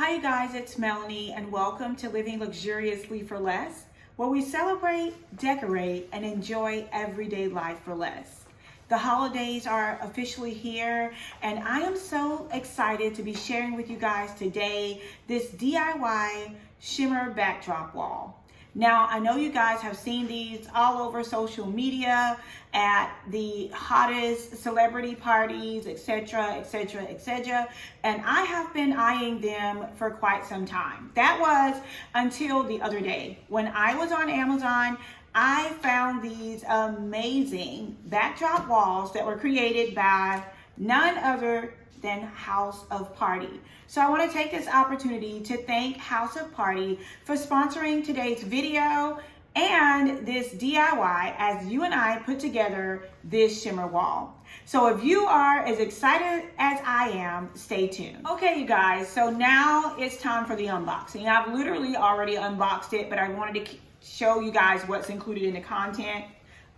Hi you guys, it's Melanie and welcome to Living Luxuriously for Less, where we celebrate, decorate, and enjoy everyday life for less. The holidays are officially here and I am so excited to be sharing with you guys today this DIY shimmer backdrop wall. Now, I know you guys have seen these all over social media at the hottest celebrity parties, etc., etc., etc. And I have been eyeing them for quite some time. That was until the other day. When I was on Amazon, I found these amazing backdrop walls that were created by none other than House of Party. So I want to take this opportunity to thank House of Party for sponsoring today's video and this DIY as you and I put together this shimmer wall. So if you are as excited as I am, stay tuned. Okay, you guys, so now it's time for the unboxing. I've literally already unboxed it, but I wanted to show you guys what's included in the content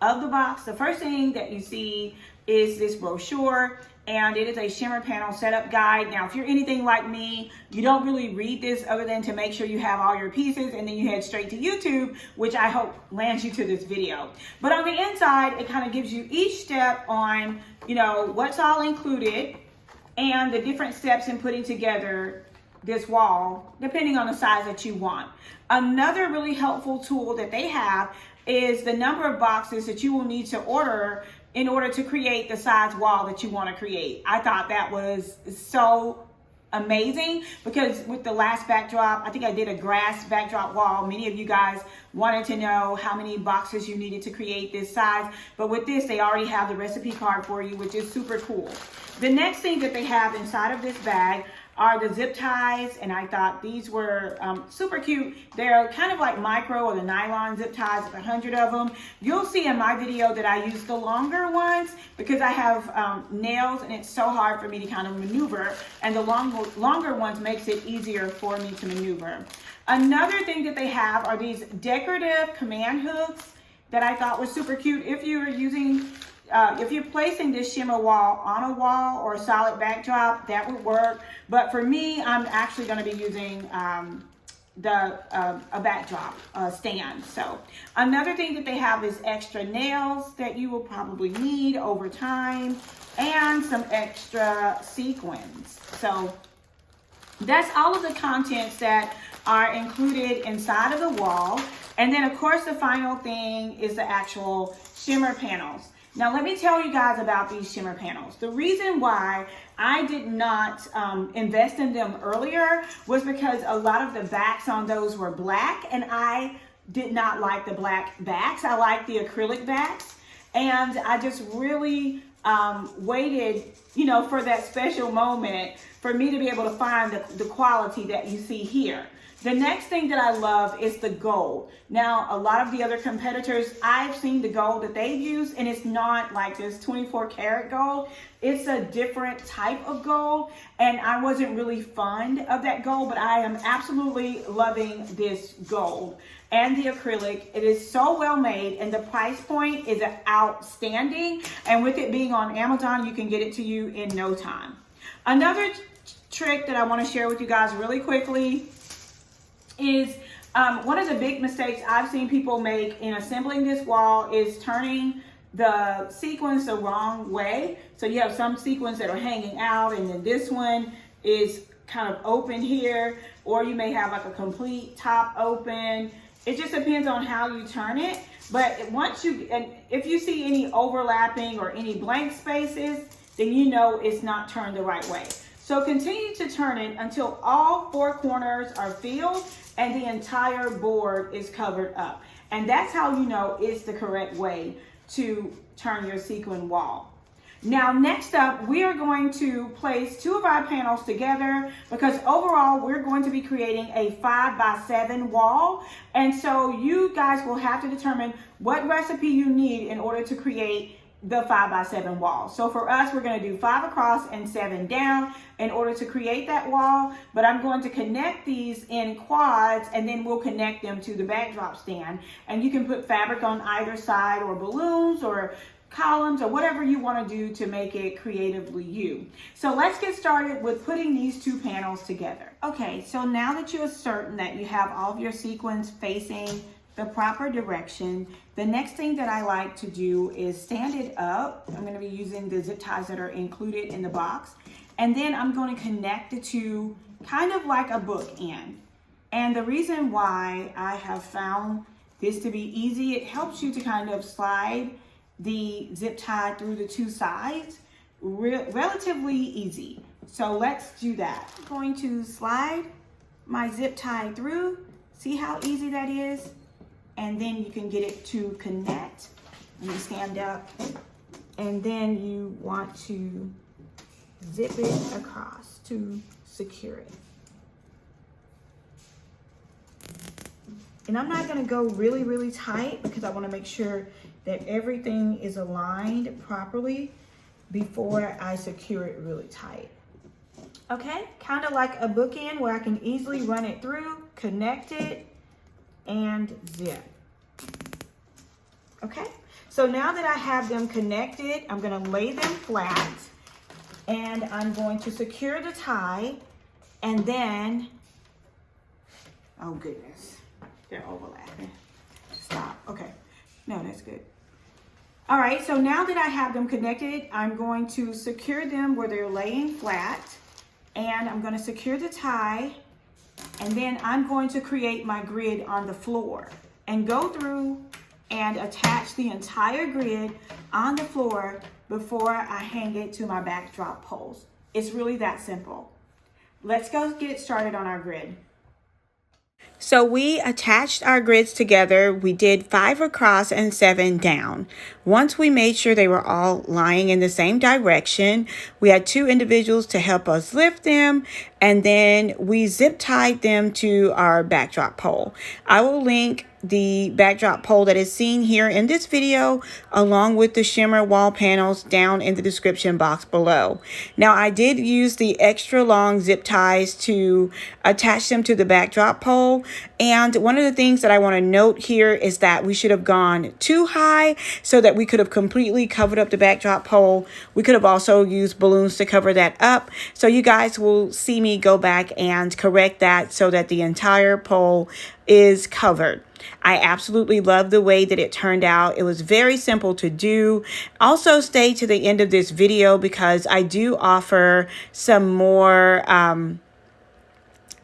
of the box. The first thing that you see is this brochure, and it is a shimmer panel setup guide. Now, if you're anything like me, you don't really read this other than to make sure you have all your pieces, and then you head straight to YouTube, which I hope lands you to this video. But on the inside, it kind of gives you each step on, what's all included and the different steps in putting together this wall, depending on the size that you want. Another really helpful tool that they have is the number of boxes that you will need to order in order to create the size wall that you want to create. I thought that was so amazing because with the last backdrop, I think I did a grass backdrop wall. Many of you guys wanted to know how many boxes you needed to create this size, but with this, they already have the recipe card for you, which is super cool. The next thing that they have inside of this bag are the zip ties, and I thought these were super cute. They're kind of like micro or the nylon zip ties, with 100 of them. You'll see in my video that I use the longer ones because I have nails and it's so hard for me to kind of maneuver, and the longer ones makes it easier for me to maneuver. Another thing that they have are these decorative command hooks that I thought was super cute. If you're placing this shimmer wall on a wall or a solid backdrop, that would work. But for me, I'm actually going to be using a backdrop stand. So another thing that they have is extra nails that you will probably need over time, and some extra sequins. So that's all of the contents that are included inside of the wall. And then of course the final thing is the actual shimmer panels. Now let me tell you guys about these shimmer panels. The reason why I did not invest in them earlier was because a lot of the backs on those were black, and I did not like the black backs. I like the acrylic backs, and I just really waited, for that special moment for me to be able to find the quality that you see here. The next thing that I love is the gold. Now, a lot of the other competitors, I've seen the gold that they've used, and it's not like this 24 karat gold. It's a different type of gold, and I wasn't really fond of that gold, but I am absolutely loving this gold and the acrylic. It is so well made, and the price point is outstanding. And with it being on Amazon, you can get it to you in no time. Another trick that I want to share with you guys really quickly is one of the big mistakes I've seen people make in assembling this wall is turning the sequins the wrong way. So you have some sequins that are hanging out, and then this one is kind of open here, or you may have like a complete top open. It just depends on how you turn it. But if you see any overlapping or any blank spaces, then you know it's not turned the right way. So continue to turn it until all four corners are filled and the entire board is covered up. And that's how you know it's the correct way to turn your sequin wall. Now, next up, we are going to place two of our panels together because overall we're going to be creating a 5x7 wall. And so you guys will have to determine what recipe you need in order to create the 5x7 wall. So for us, we're going to do 5 across and 7 down in order to create that wall. But I'm going to connect these in quads, and then we'll connect them to the backdrop stand. And you can put fabric on either side, or balloons, or columns or whatever you want to do to make it creatively you. So let's get started with putting these two panels together. Okay, so now that you are certain that you have all of your sequins facing the proper direction, the next thing that I like to do is stand it up. I'm going to be using the zip ties that are included in the box, and then I'm going to connect the two kind of like a bookend. And the reason why I have found this to be easy, it helps you to kind of slide the zip tie through the two sides relatively easy. So let's do that. I'm going to slide my zip tie through. See how easy that is? And then you can get it to connect. Let me stand up. And then you want to zip it across to secure it. And I'm not gonna go really, really tight because I wanna make sure that everything is aligned properly before I secure it really tight. Okay, kind of like a bookend where I can easily run it through, connect it, and zip. Okay, so now that I have them connected, I'm gonna lay them flat and I'm going to secure the tie, and then, oh goodness, they're overlapping. Stop, okay, no, that's good. All right, so now that I have them connected, I'm going to secure them where they're laying flat, and I'm gonna secure the tie, and then I'm going to create my grid on the floor and go through and attach the entire grid on the floor before I hang it to my backdrop poles. It's really that simple. Let's go get started on our grid. So we attached our grids together. We did 5 across and 7 down. Once we made sure they were all lying in the same direction, we had 2 individuals to help us lift them, and then we zip tied them to our backdrop pole. I will link the backdrop pole that is seen here in this video along with the shimmer wall panels down in the description box below. Now I did use the extra long zip ties to attach them to the backdrop pole, and one of the things that I want to note here is that we should have gone too high so that we could have completely covered up the backdrop pole. We could have also used balloons to cover that up, so you guys will see me go back and correct that so that the entire pole is covered. I absolutely love the way that it turned out. It was very simple to do. Also stay to the end of this video because I do offer some more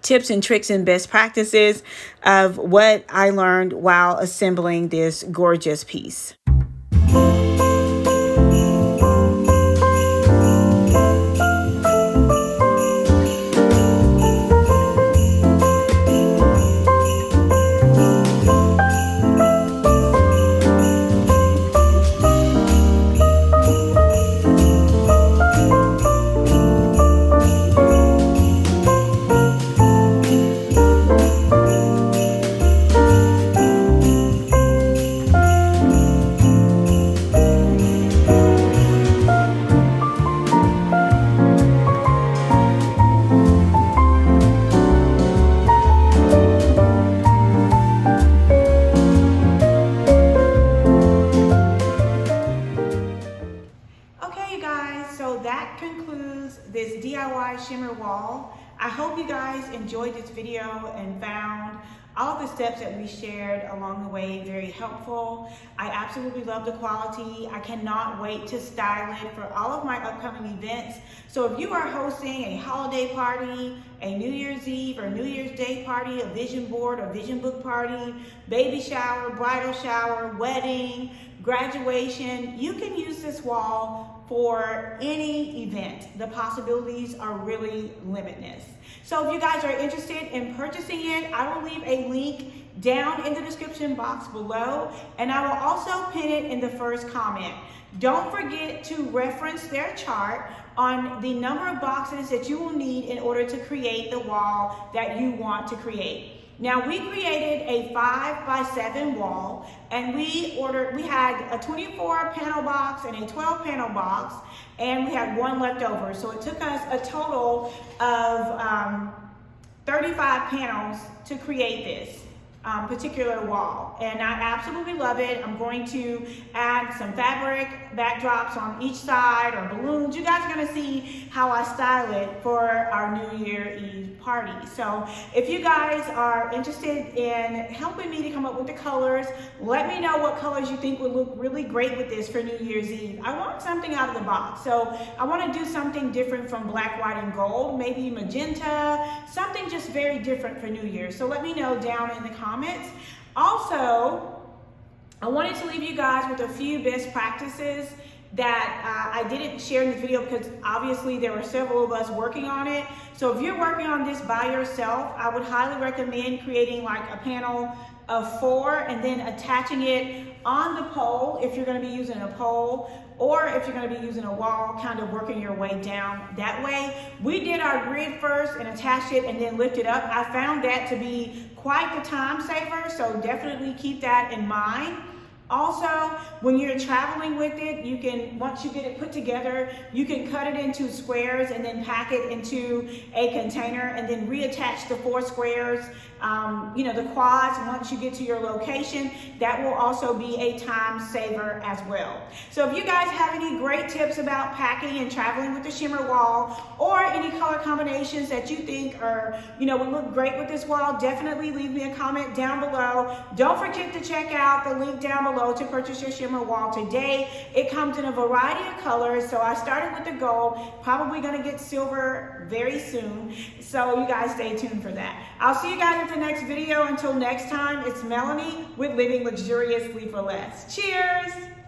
tips and tricks and best practices of what I learned while assembling this gorgeous piece. This DIY shimmer wall. I hope you guys enjoyed this video and found all of the steps that we shared along the way very helpful. I absolutely love the quality. I cannot wait to style it for all of my upcoming events. So if you are hosting a holiday party, a New Year's Eve or New Year's Day party, a vision board or vision book party, baby shower, bridal shower, wedding, graduation, you can use this wall for any event. The possibilities are really limitless. So if you guys are interested in purchasing it, I will leave a link down in the description box below, and I will also pin it in the first comment. Don't forget to reference their chart on the number of boxes that you will need in order to create the wall that you want to create. Now we created a 5x7 wall, and we had a 24 panel box and a 12 panel box, and we had one left over. So it took us a total of 35 panels to create this. particular wall, and I absolutely love it. I'm going to add some fabric backdrops on each side or balloons. You guys are going to see how I style it for our New Year Eve party. So if you guys are interested in helping me to come up with the colors, let me know what colors you think would look really great with this for New Year's Eve. I want something out of the box, so I want to do something different from black, white, and gold, maybe magenta, something just very different for New Year's. So let me know down in the comments. Also, I wanted to leave you guys with a few best practices that I didn't share in this video because obviously there were several of us working on it. So if you're working on this by yourself, I would highly recommend creating like a panel of 4 and then attaching it on the pole if you're going to be using a pole, or if you're going to be using a wall, kind of working your way down that way. We did our grid first and attached it and then lift it up. I found that to be quite the time saver, so definitely keep that in mind. Also, when you're traveling with it, you can, once you get it put together, you can cut it into squares and then pack it into a container and then reattach the 4 squares, you know, the quads once you get to your location. That will also be a time saver as well. So if you guys have any great tips about packing and traveling with the shimmer wall, or any color combinations that you think are, you know, would look great with this wall, definitely leave me a comment down below. Don't forget to check out the link down below to purchase your shimmer wall today. It comes in a variety of colors. So I started with the gold, probably gonna get silver very soon. So you guys stay tuned for that. I'll see you guys in the next video. Until next time, it's Melanie with Living Luxuriously for Less. Cheers!